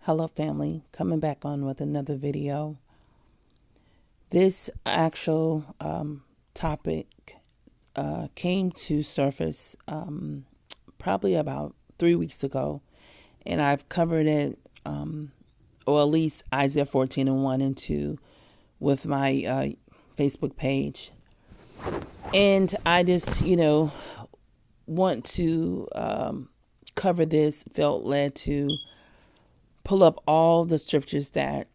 Hello family, coming back on with another video. This actual topic came to surface probably about 3 weeks ago, and I've covered it, or at least Isaiah 14 and 1 and 2 with my Facebook page. And I just, want to cover this, felt led to pull up all the scriptures that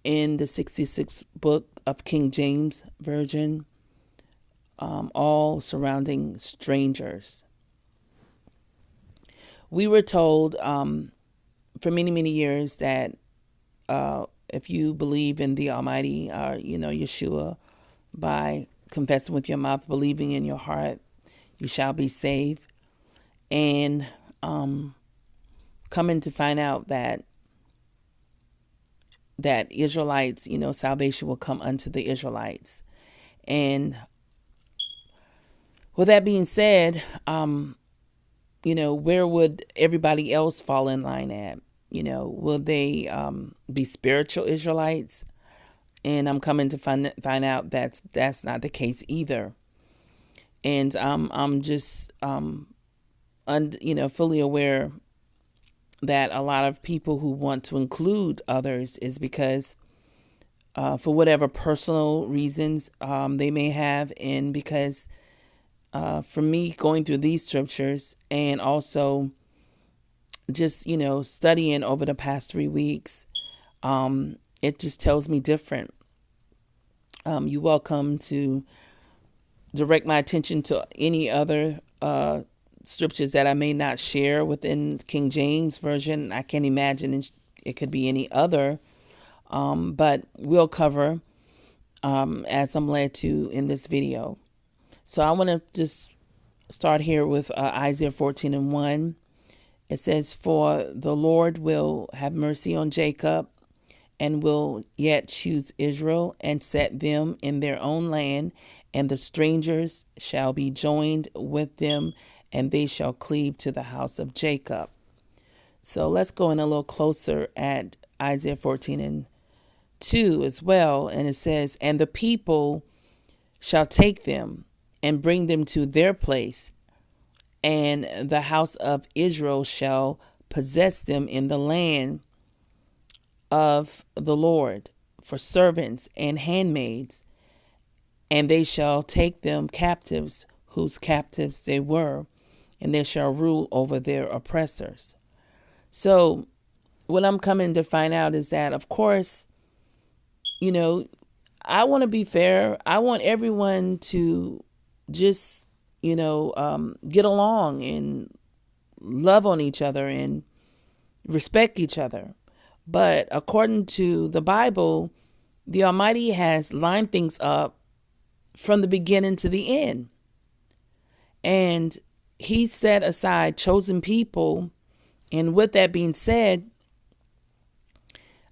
in the 66th book of King James Version, all surrounding strangers. We were told for many, many years that if you believe in the Almighty, Yeshua, by confessing with your mouth, believing in your heart, you shall be saved. And coming to find out that Israelites, salvation will come unto the Israelites. And with that being said, where would everybody else fall in line at? Will they be spiritual Israelites? And I'm coming to find out that's not the case either. And I'm just fully aware that a lot of people who want to include others is because for whatever personal reasons they may have, and because for me going through these scriptures and also just studying over the past 3 weeks, it just tells me different. You're welcome to direct my attention to any other scriptures that I may not share within King James Version. I can't imagine it could be any other, but we'll cover as I'm led to in this video. So I want to just start here with Isaiah 14 and 1. It says, "For the Lord will have mercy on Jacob, and will yet choose Israel, and set them in their own land, and the strangers shall be joined with them, and they shall cleave to the house of Jacob." So let's go in a little closer at Isaiah 14 and 2 as well. And it says, "And the people shall take them and bring them to their place, and the house of Israel shall possess them in the land of the Lord for servants and handmaids, and they shall take them captives whose captives they were, and they shall rule over their oppressors." So what I'm coming to find out is that, of course, I want to be fair. I want everyone to just, get along and love on each other and respect each other. But according to the Bible, the Almighty has lined things up from the beginning to the end. And he set aside chosen people. And with that being said,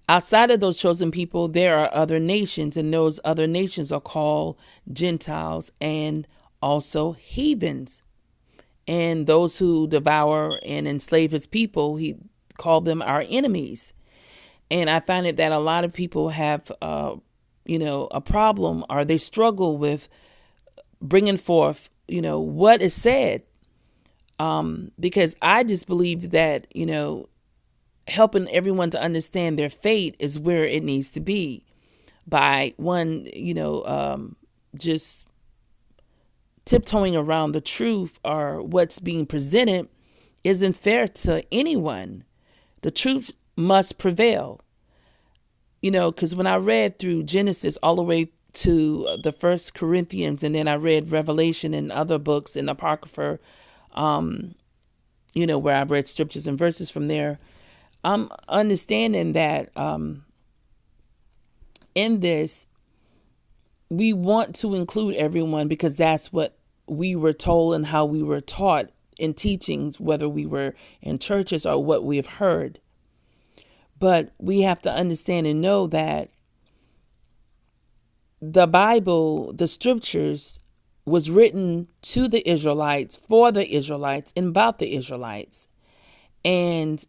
outside of those chosen people, there are other nations, and those other nations are called Gentiles and also heathens. And those who devour and enslave his people, he called them our enemies. And I find it that a lot of people have, a problem, or they struggle with bringing forth, what is said. Because I just believe that, helping everyone to understand their fate is where it needs to be. By one, just tiptoeing around the truth or what's being presented isn't fair to anyone. The truth must prevail. Because when I read through Genesis all the way to the First Corinthians, and then I read Revelation and other books in Apocrypha, where I've read scriptures and verses from there, I'm understanding that in this, we want to include everyone because that's what we were told and how we were taught in teachings, whether we were in churches or what we have heard. But we have to understand and know that the Bible, the scriptures, was written to the Israelites, for the Israelites, and about the Israelites. And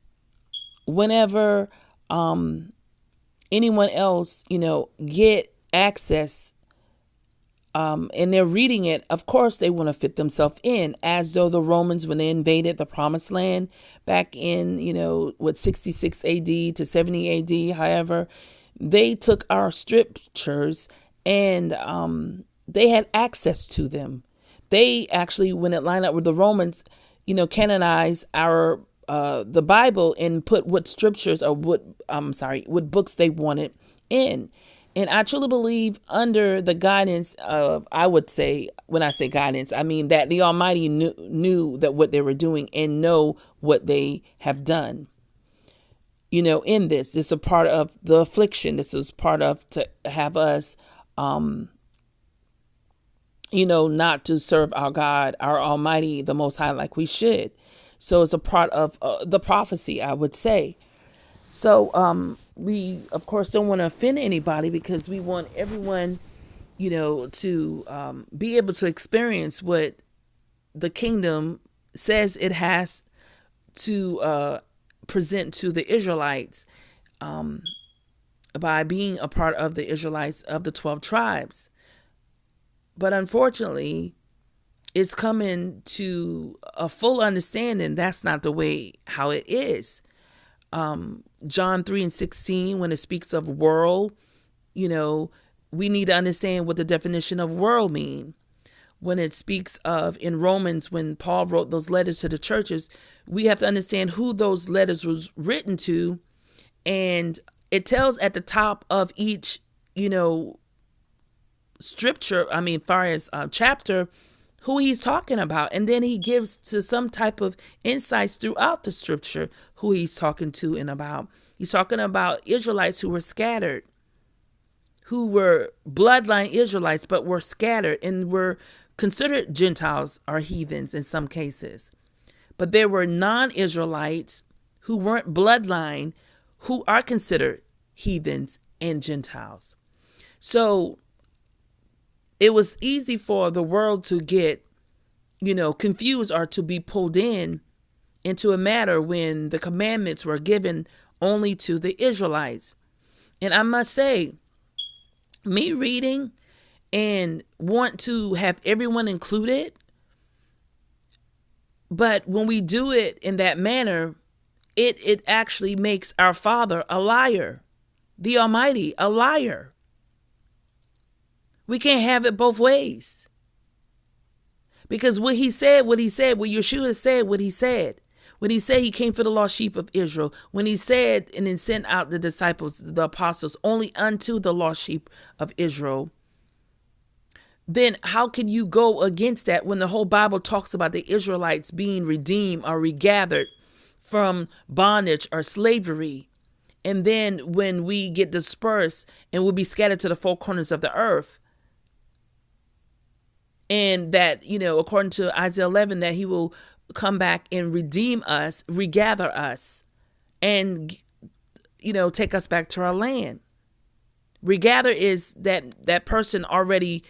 whenever anyone else, get access, and they're reading it. Of course, they want to fit themselves in, as though the Romans, when they invaded the promised land back in, 66 AD to 70 AD, however, they took our scriptures and they had access to them. They actually, when it lined up with the Romans, canonized our the Bible and put what scriptures or what books they wanted in. And I truly believe under the guidance of, I would say, when I say guidance, I mean that the Almighty knew that what they were doing and know what they have done. In this is a part of the affliction. This is part of to have us, not to serve our God, our Almighty, the Most High, like we should. So it's a part of the prophecy, I would say. So we, of course, don't want to offend anybody, because we want everyone, to be able to experience what the kingdom says it has to present to the Israelites by being a part of the Israelites of the 12 tribes. But unfortunately, it's coming to a full understanding that's not the way how it is. John 3:16, when it speaks of world, we need to understand what the definition of world mean. When it speaks of in Romans, when Paul wrote those letters to the churches, we have to understand who those letters was written to. And it tells at the top of each, scripture, far as chapter, who he's talking about. And then he gives to some type of insights throughout the scripture who he's talking to and about. He's talking about Israelites who were scattered, who were bloodline Israelites, but were scattered and were considered Gentiles or heathens in some cases. But there were non-Israelites who weren't bloodline who are considered heathens and Gentiles. So it was easy for the world to get, confused or to be pulled into a matter when the commandments were given only to the Israelites. And I must say, me reading and want to have everyone included, but when we do it in that manner, it actually makes our Father a liar, the Almighty a liar. We can't have it both ways. Because what Yeshua said what he said, when he said he came for the lost sheep of Israel, when he said and then sent out the disciples, the apostles, only unto the lost sheep of Israel, then how can you go against that when the whole Bible talks about the Israelites being redeemed or regathered from bondage or slavery? And then when we get dispersed and we'll be scattered to the four corners of the earth, and that, according to Isaiah 11, that he will come back and redeem us, regather us, and, take us back to our land. Regather is that person already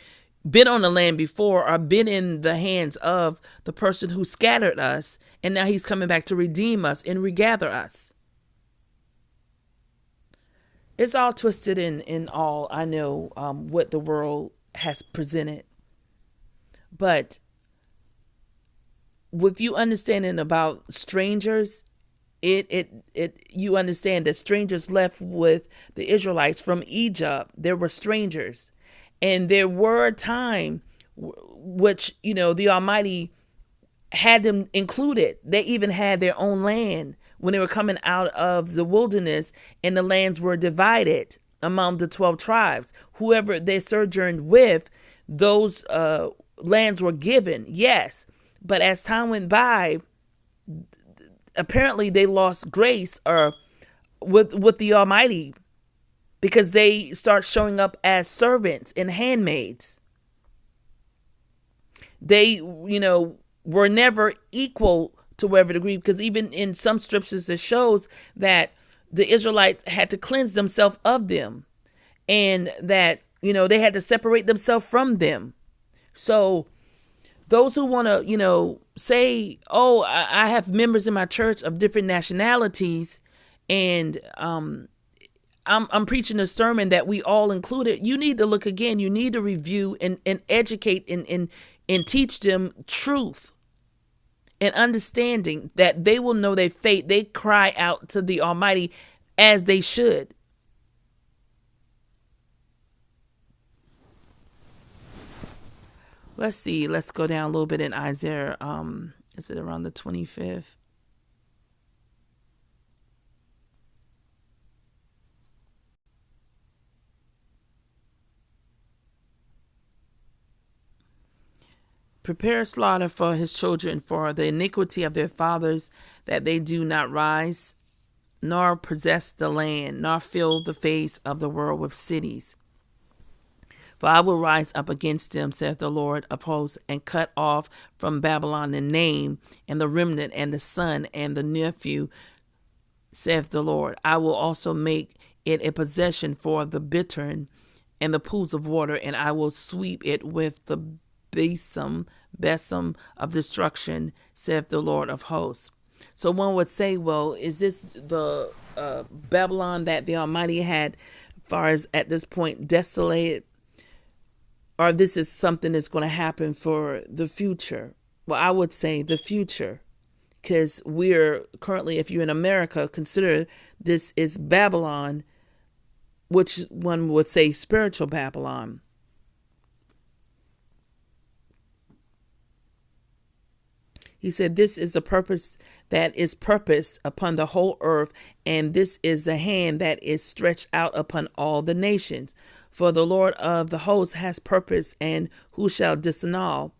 been on the land before or been in the hands of the person who scattered us, and now he's coming back to redeem us and regather us. It's all twisted in all, I know, what the world has presented. But with you understanding about strangers, you understand that strangers left with the Israelites from Egypt. There were strangers, and there were a time which, the Almighty had them included. They even had their own land when they were coming out of the wilderness, and the lands were divided among the 12 tribes. Whoever they sojourned with, those lands were given, yes. But as time went by, apparently they lost grace or with the Almighty, because they start showing up as servants and handmaids. They, were never equal to whatever degree, because even in some scriptures it shows that the Israelites had to cleanse themselves of them, and that, they had to separate themselves from them. So those who want to, say, oh, I have members in my church of different nationalities, And I'm preaching a sermon that we all included. You need to look again. You need to review and educate and teach them truth and understanding, that they will know their fate. They cry out to the Almighty as they should. Let's see. Let's go down a little bit in Isaiah. Is it around the 25th? Prepare slaughter for his children, for the iniquity of their fathers, that they do not rise, nor possess the land, nor fill the face of the world with cities. For I will rise up against them, saith the Lord of hosts, and cut off from Babylon the name, and the remnant, and the son, and the nephew, saith the Lord. I will also make it a possession for the bittern and the pools of water, and I will sweep it with the besom of destruction, saith the Lord of hosts. So one would say, well, is this the Babylon that the Almighty had, as far as at this point, desolated? Or this is something that's going to happen for the future? Well, I would say the future, because we're currently, if you're in America, consider this is Babylon, which one would say spiritual Babylon. He said, this is the purpose that is purpose upon the whole earth, and this is the hand that is stretched out upon all the nations. For the Lord of the hosts has purpose, and who shall disannul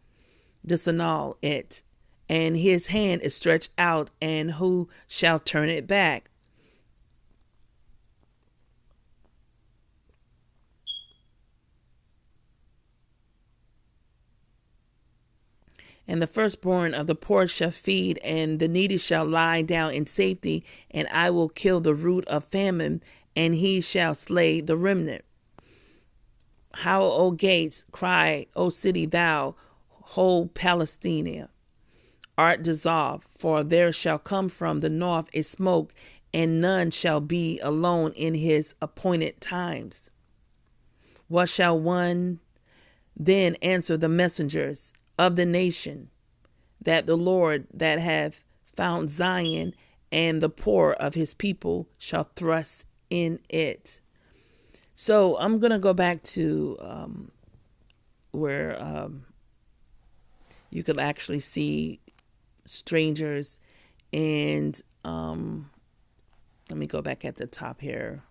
it? And his hand is stretched out, and who shall turn it back? And the firstborn of the poor shall feed, and the needy shall lie down in safety, and I will kill the root of famine, and he shall slay the remnant. How, O gates, cry, O city, thou, whole Palestina, art dissolved, for there shall come from the north a smoke, and none shall be alone in his appointed times. What shall one then answer the messengers of the nation, that the Lord that hath found Zion, and the poor of his people shall thrust in it? So I'm going to go back to where you could actually see strangers. And let me go back at the top here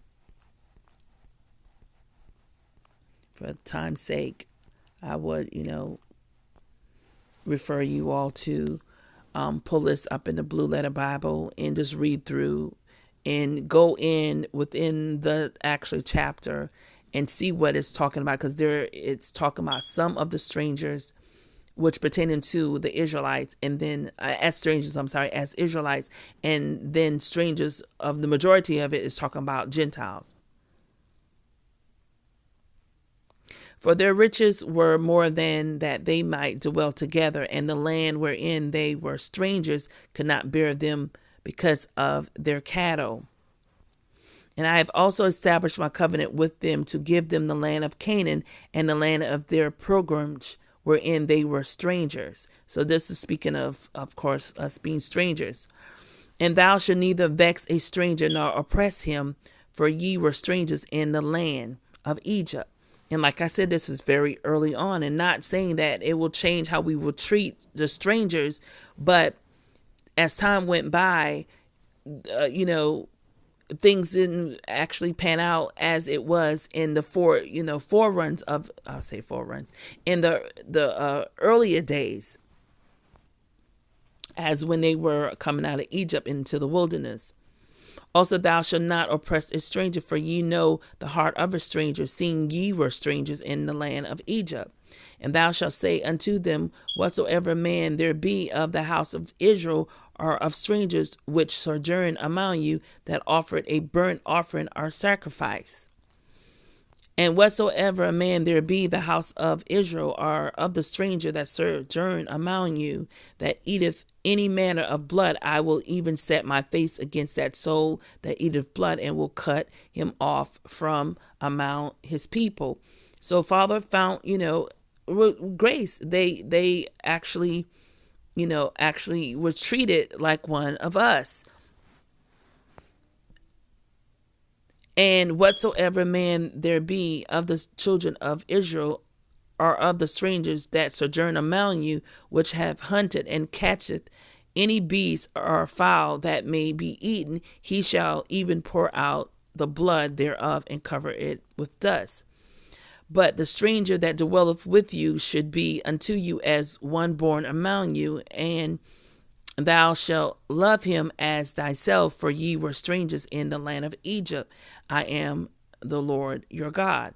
for time's sake. I would, refer you all to pull this up in the Blue Letter Bible and just read through and go in within the actual chapter and see what it's talking about, because it's talking about some of the strangers which pertaining to the Israelites, and then as Israelites, and then strangers of the majority of it is talking about Gentiles. For their riches were more than that they might dwell together, and the land wherein they were strangers could not bear them because of their cattle. And I have also established my covenant with them to give them the land of Canaan and the land of their pilgrimage wherein they were strangers. So this is speaking of course, us being strangers. And thou shalt neither vex a stranger nor oppress him, for ye were strangers in the land of Egypt. And like I said, this is very early on, and not saying that it will change how we will treat the strangers. But as time went by, things didn't actually pan out as it was in the foreruns in the earlier days, as when they were coming out of Egypt into the wilderness. Also, thou shalt not oppress a stranger, for ye know the heart of a stranger, seeing ye were strangers in the land of Egypt. And thou shalt say unto them, whatsoever man there be of the house of Israel, or of strangers which sojourn among you, that offered a burnt offering or sacrifice. And whatsoever a man there be, the house of Israel, or of the stranger that sojourn among you, that eateth any manner of blood, I will even set my face against that soul that eateth blood, and will cut him off from among his people. So Father found, grace. They actually, actually were treated like one of us. And whatsoever man there be of the children of Israel, or of the strangers that sojourn among you, which have hunted and catcheth any beast or fowl that may be eaten, he shall even pour out the blood thereof and cover it with dust. But the stranger that dwelleth with you should be unto you as one born among you, and thou shalt love him as thyself, for ye were strangers in the land of Egypt. I am the Lord your God.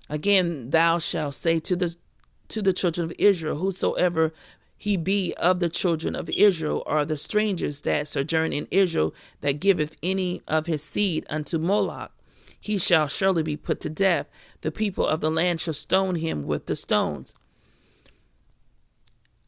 Again, thou shalt say to the children of Israel, whosoever he be of the children of Israel, or the strangers that sojourn in Israel, that giveth any of his seed unto Moloch, he shall surely be put to death. The people of the land shall stone him with the stones.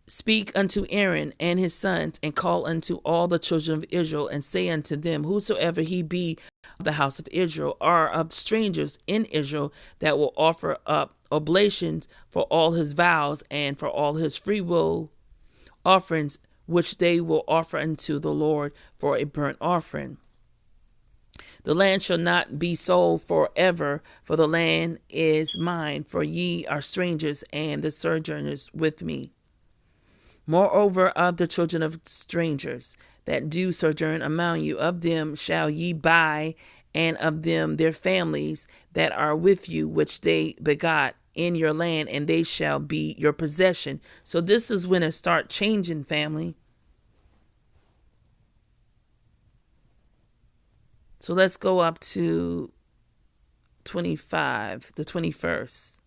Speak unto Aaron and his sons, and call unto all the children of Israel, and say unto them, whosoever he be of the house of Israel, or of strangers in Israel, that will offer up oblations for all his vows and for all his freewill offerings, which they will offer unto the Lord for a burnt offering. The land shall not be sold forever, for the land is mine, for ye are strangers and the sojourners with me. Moreover, of the children of strangers that do sojourn among you, of them shall ye buy, and of them their families that are with you, which they begot in your land, and they shall be your possession. So this is when it start changing, family. So let's go up to 25, the 21st.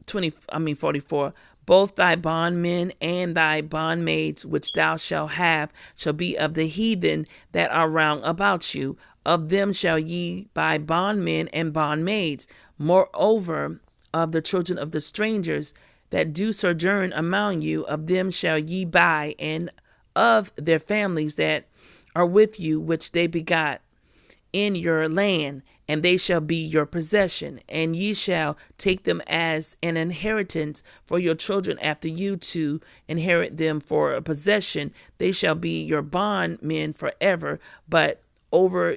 44. Both thy bondmen and thy bondmaids, which thou shalt have, shall be of the heathen that are round about you. Of them shall ye buy bondmen and bondmaids. Moreover, of the children of the strangers that do sojourn among you, of them shall ye buy, and of their families that are with you, which they begot in your land, and they shall be your possession, and ye shall take them as an inheritance for your children after you, to inherit them for a possession. They shall be your bondmen forever, but over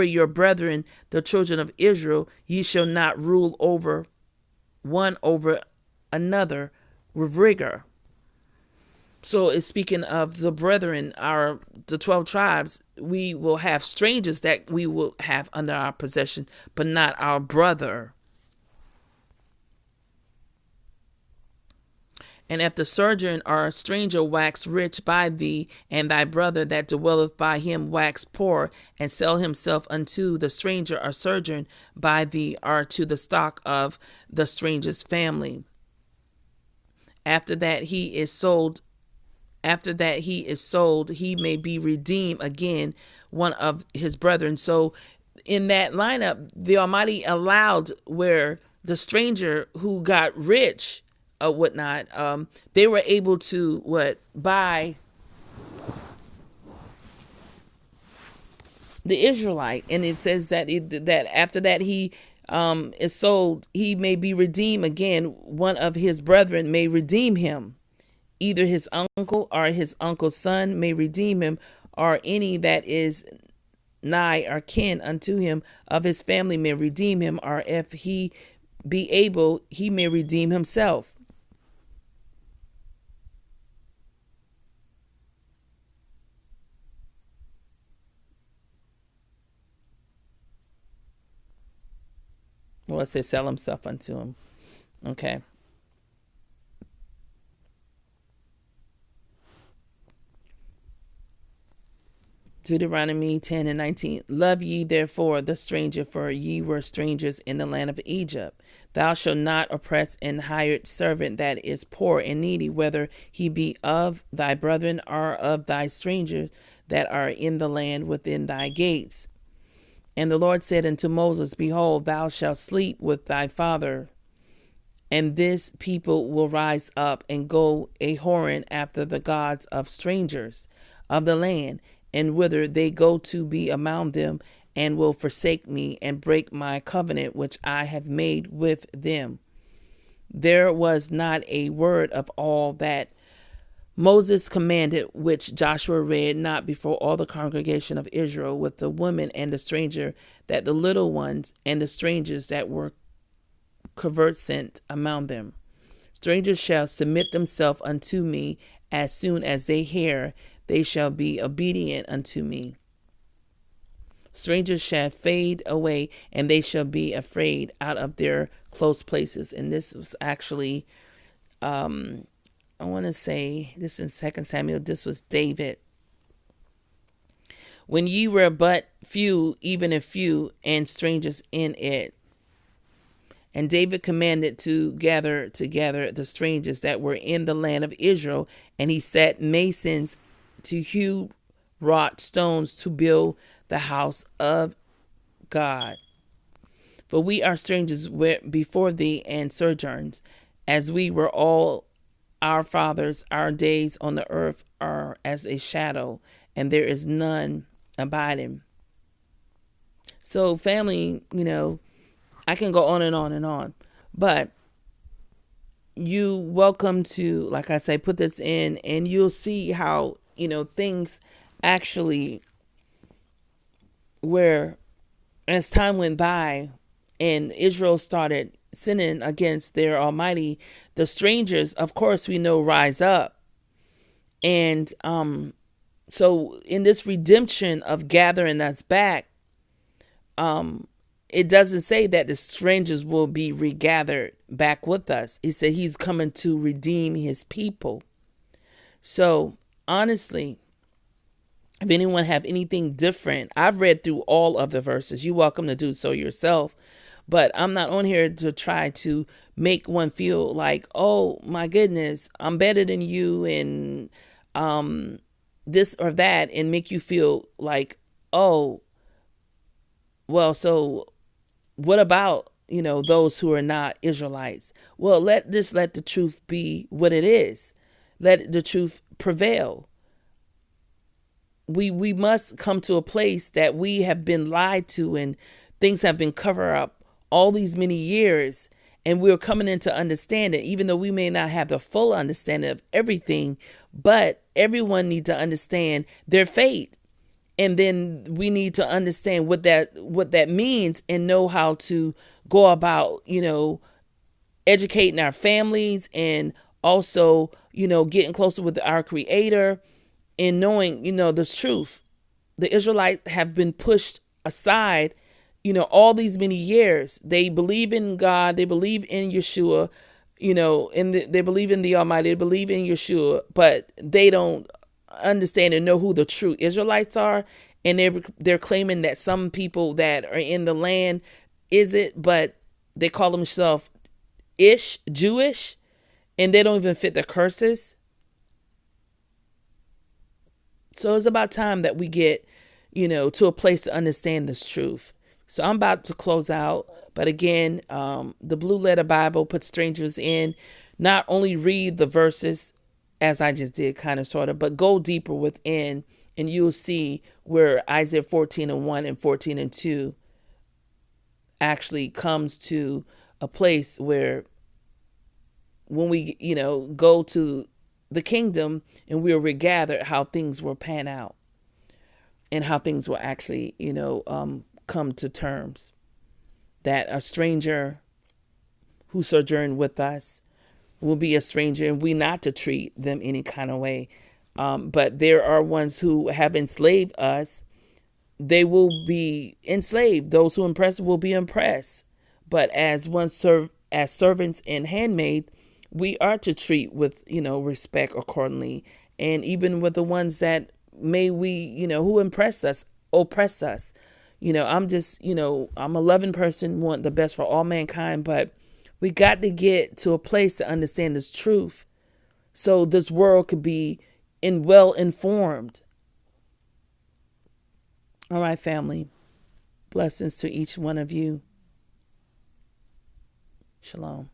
your brethren, the children of Israel, ye shall not rule over one over another with rigor. So it's speaking of the brethren, the 12 tribes. We will have strangers that we will have under our possession, but not our brother. And if the sojourner or stranger wax rich by thee, and thy brother that dwelleth by him wax poor, and sell himself unto the stranger or sojourn by thee, or to the stock of the stranger's family. After that he is sold, he may be redeemed again, one of his brethren. So in that lineup, the Almighty allowed where the stranger who got rich or whatnot, they were able to buy the Israelite. And it says that that after that he is sold, he may be redeemed again, one of his brethren may redeem him. Either his uncle or his uncle's son may redeem him, or any that is nigh or kin unto him of his family may redeem him, or if he be able, he may redeem himself. Well, it says sell himself unto him. Okay. Deuteronomy 10 and 19. Love ye therefore the stranger, for ye were strangers in the land of Egypt. Thou shalt not oppress an hired servant that is poor and needy, whether he be of thy brethren or of thy strangers that are in the land within thy gates. And the Lord said unto Moses, behold, thou shalt sleep with thy father, and this people will rise up and go a whoring after the gods of strangers of the land, and whither they go to be among them, and will forsake me and break my covenant which I have made with them. There was not a word of all that Moses commanded which Joshua read not before all the congregation of Israel, with the woman and the stranger, that the little ones and the strangers that were conversant among them. Strangers shall submit themselves unto me. As soon as they hear, they shall be obedient unto me. Strangers shall fade away, and they shall be afraid out of their close places. And this was actually, I want to say, this in 2 Samuel, this was David. When ye were but few, even a few, and strangers in it. And David commanded to gather together the strangers that were in the land of Israel, and he set masons to hew wrought stones to build the house of God. For we are strangers before thee and sojourners, as we were all our fathers. Our days on the earth are as a shadow, and there is none abiding. So family, I can go on and on and on, but you welcome to, like I say, put this in, and you'll see how, things actually, where as time went by and Israel started sinning against their Almighty, the strangers, of course, we know, rise up. And so in this redemption of gathering us back, it doesn't say that the strangers will be regathered back with us. It said he's coming to redeem his people. So honestly, if anyone have anything different, I've read through all of the verses. You're welcome to do so yourself. But I'm not on here to try to make one feel like, oh my goodness, I'm better than you, and this or that, and make you feel like, oh, well, so what about, those who are not Israelites? Well, let the truth be what it is. Let the truth prevail. We must come to a place that we have been lied to, and things have been covered up all these many years, and we're coming into understanding, even though we may not have the full understanding of everything, but everyone needs to understand their fate. And then we need to understand what that means, and know how to go about, educating our families, and also, getting closer with our Creator, and knowing, this truth. The Israelites have been pushed aside, all these many years. They believe in God. They believe in Yeshua, they believe in the Almighty. They believe in Yeshua, but they don't understand and know who the true Israelites are. And they're claiming that some people that are in the land is it, but they call themselves Jewish, and they don't even fit the curses. So it's about time that we get, to a place to understand this truth. So I'm about to close out. But again, the Blue Letter Bible puts strangers in. Not only read the verses, as I just did, kind of, sort of, but go deeper within, and you'll see where Isaiah 14:1 and 14:2 actually comes to a place where when we, go to the kingdom and we'll regather, how things will pan out and how things will actually, come to terms. That a stranger who sojourn with us will be a stranger, and we not to treat them any kind of way. But there are ones who have enslaved us. They will be enslaved. Those who impress will be impressed. But as as servants and handmaids, we are to treat with, respect accordingly. And even with the ones that who oppress us. I'm just, I'm a loving person, want the best for all mankind, but we got to get to a place to understand this truth, so this world could be well informed. All right, family. Blessings to each one of you. Shalom.